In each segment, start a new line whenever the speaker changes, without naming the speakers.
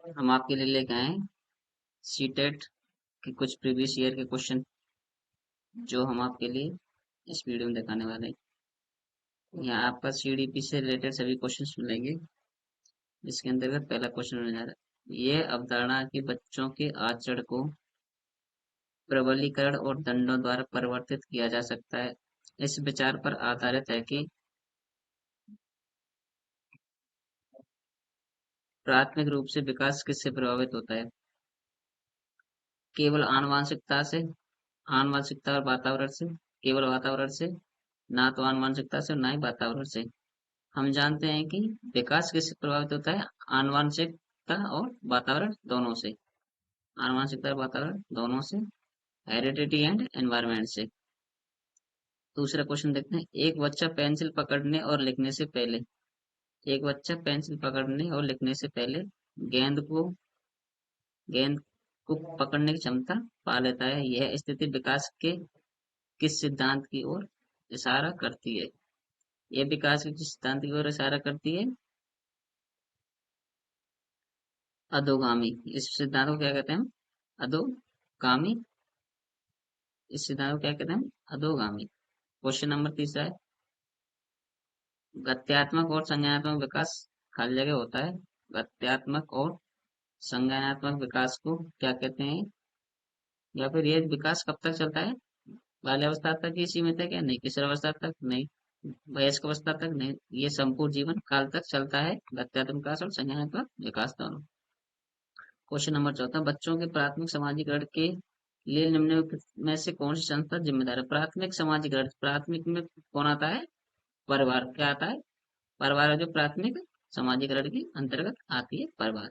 हम आपके लिए लेके आए सीटेट के कुछ प्रीवियस ईयर के क्वेश्चन जो हम आपके लिए इस वीडियो में दिखाने वाले हैं। यहाँ आपका सीडीपी से रिलेटेड सभी क्वेश्चन मिलेंगे, जिसके अंतर्गत पहला क्वेश्चन होने जा रहा है। यह अवधारणा कि बच्चों के आचरण को प्रबलीकरण और दंडों द्वारा परिवर्तित किया जा सकता है, इस विचार पर आधारित है कि प्राथमिक रूप से विकास किससे प्रभावित होता है। केवल आनुवंशिकता से, आनुवंशिकता और वातावरण से, केवल वातावरण से, ना तो आनुवंशिकता से और ना ही वातावरण से। हम जानते हैं कि विकास किससे प्रभावित होता है, आनुवंशिकता और वातावरण दोनों से। आनुवंशिकता और वातावरण दोनों से, हेरिडिटी एंड एनवायरनमेंट से। दूसरा क्वेश्चन देखते हैं। एक बच्चा पेंसिल पकड़ने और लिखने से पहले, एक बच्चा पेंसिल पकड़ने और लिखने से पहले गेंद को गेंद को पकड़ने की क्षमता पा लेता है। यह स्थिति विकास के किस सिद्धांत की ओर इशारा करती है। यह विकास के किस सिद्धांत की ओर इशारा करती है, अधोगामी। इस सिद्धांत को क्या कहते हैं, अधोगामी। इस सिद्धांत को क्या कहते हैं, अधोगामी। क्वेश्चन नंबर तीसरा है। गत्यात्मक और संज्ञानात्मक विकास खाली जगह होता है। गत्यात्मक और संज्ञानात्मक विकास को क्या कहते हैं, या फिर ये विकास कब तक चलता है, बाल्यावस्था तक ही सीमित है क्या, नहीं, किशोरावस्था तक नहीं, वयस्क अवस्था तक नहीं, ये संपूर्ण जीवन काल तक चलता है, गत्यात्मक विकास और संज्ञानात्मक विकास दोनों। क्वेश्चन नंबर चौथा। बच्चों के प्राथमिक सामाजिकरण के लिए निम्नलिखित में से कौन सी संस्था जिम्मेदार है। प्राथमिक सामाजिकरण, प्राथमिक में कौन आता है, परिवार। क्या आता है, परिवार है जो प्राथमिक सामाजिकरण के अंतर्गत आती है, परिवार।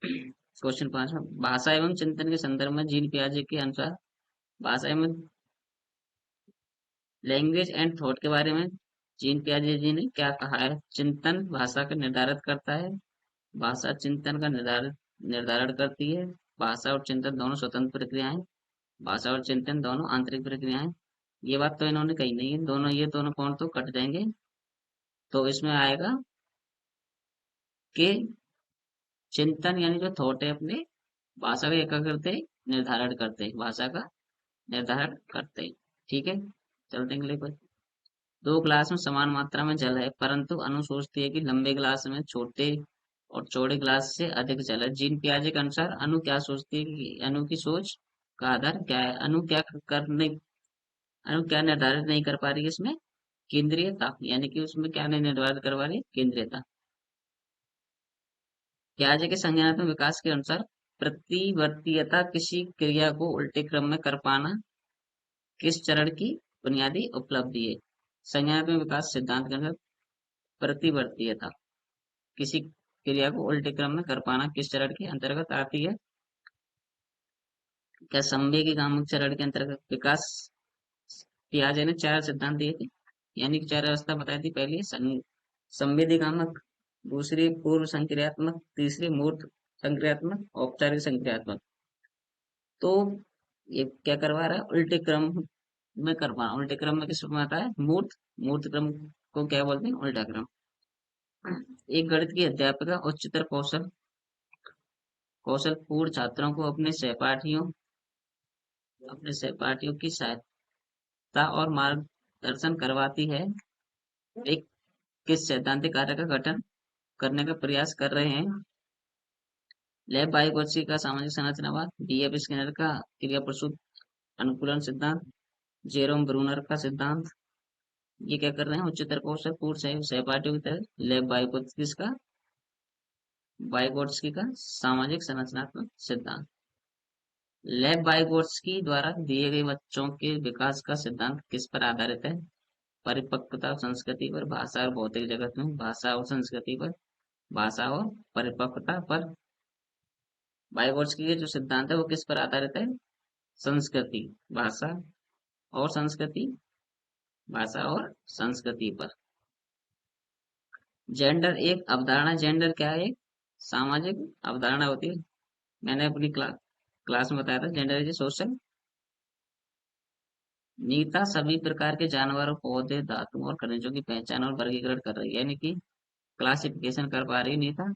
क्वेश्चन पांचवा। भाषा एवं चिंतन के संदर्भ में जीन पियाजे के अनुसार भाषा एवं लैंग्वेज एंड थॉट के बारे में जीन पियाजे जी ने क्या कहा है। चिंतन भाषा का निर्धारित करता है, भाषा चिंतन का निर्धारित निर्धारण करती है। भाषा और चिंतन दोनों स्वतंत्र प्रक्रियाएं, भाषा और चिंतन दोनों आंतरिक प्रक्रियाएं। ये बात तो इन्होंने कही नहीं है, दोनों ये दोनों कौन तो कट जाएंगे। तो इसमें आएगा कि चिंतन यानी जो थॉट है अपने भाषा का क्या करते हैं, निर्धारण करते हैं, भाषा का निर्धारण करते हैं। ठीक है, चलते हैं अगले पर। दो गिलास में समान मात्रा में जल है, परंतु अनु सोचती है कि लंबे गिलास में छोटे और चौड़े गिलास से अधिक जल है। जीन पियाजे के अनुसार अनु क्या सोचती है, कि अनु की सोच का आधार क्या है। अनु क्या निर्धारित नहीं कर पा रही है इसमें, केंद्रीयता, यानी कि उसमें क्या नहीं निर्धारित कर पा रही है, केंद्रीयता। पियाजे के संज्ञानात्मक विकास के अनुसार प्रतिवर्तीयता किसी क्रिया को उल्टे क्रम में कर पाना किस चरण की बुनियादी उपलब्धि है। संज्ञानात्मक विकास सिद्धांत के अनुसार प्रतिवर्तीयता किसी क्रिया को उल्टे क्रम में कर पाना किस चरण के अंतर्गत आती है। क्या संवेगी कामुक चरण के अंतर्गत विकास। पियाजे ने चार सिद्धांत दिए थे, यानी कि चार अवस्था बताई थी। पहली संवेदी कामक, दूसरी पूर्व संक्रियात्मक, तीसरी मूर्त संक्रियात्मक, औपचारिक संक्रियात्मक। तो ये क्या करवा रहा है, उल्टे क्रम में करवाना। उल्टे क्रम में किस रूप में आता है, मूर्त। मूर्त क्रम को क्या बोलते हैं, उल्टा क्रम। एक गणित की अध्यापिका उच्चतर कौशल पूर्ण छात्रों को अपने सहपाठियों की सहायता और मार्गदर्शन करवाती है। एक किस सैद्धांतिक कार्य का गठन करने का प्रयास कर रहे हैं। लेब बायोप्सी का सामाजिक संरचनावाद, डीएफ स्किनर का क्रिया प्रसूत अनुकूलन सिद्धांत, जेरोम ब्रूनर का सिद्धांत। ये क्या कर रहे हैं, उच्चतर कौशल पूर्ण सहपाठियों की तरह लेब बायोप्सी का सामाजिक संरचनात्मक सिद्धांत। लेब वाइगोत्स्की द्वारा दिए गए बच्चों के विकास का सिद्धांत किस पर आधारित है। परिपक्वता और संस्कृति पर, भाषा और भौतिक जगत में, भाषा और संस्कृति पर, भाषा और परिपक्वता पर। वाइगोत्स्की के जो सिद्धांत है वो किस पर आधारित है, संस्कृति, भाषा और संस्कृति, भाषा और संस्कृति पर। जेंडर एक अवधारणा, जेंडर क्या है, एक सामाजिक अवधारणा होती है। मैंने अपनी क्लास में बताया था, जेंडर इज सोशल। नीता सभी प्रकार के जानवरों, पौधे, धातुओं और खनिजों की पहचान और वर्गीकरण कर रही है, यानी कि क्लासिफिकेशन कर पा रही है नीता।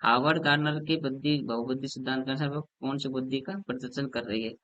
हार्वर्ड गार्डनर के बुद्धि बहुबुद्धि सिद्धांत के अनुसार वो कौन सी बुद्धि का प्रदर्शन कर रही है?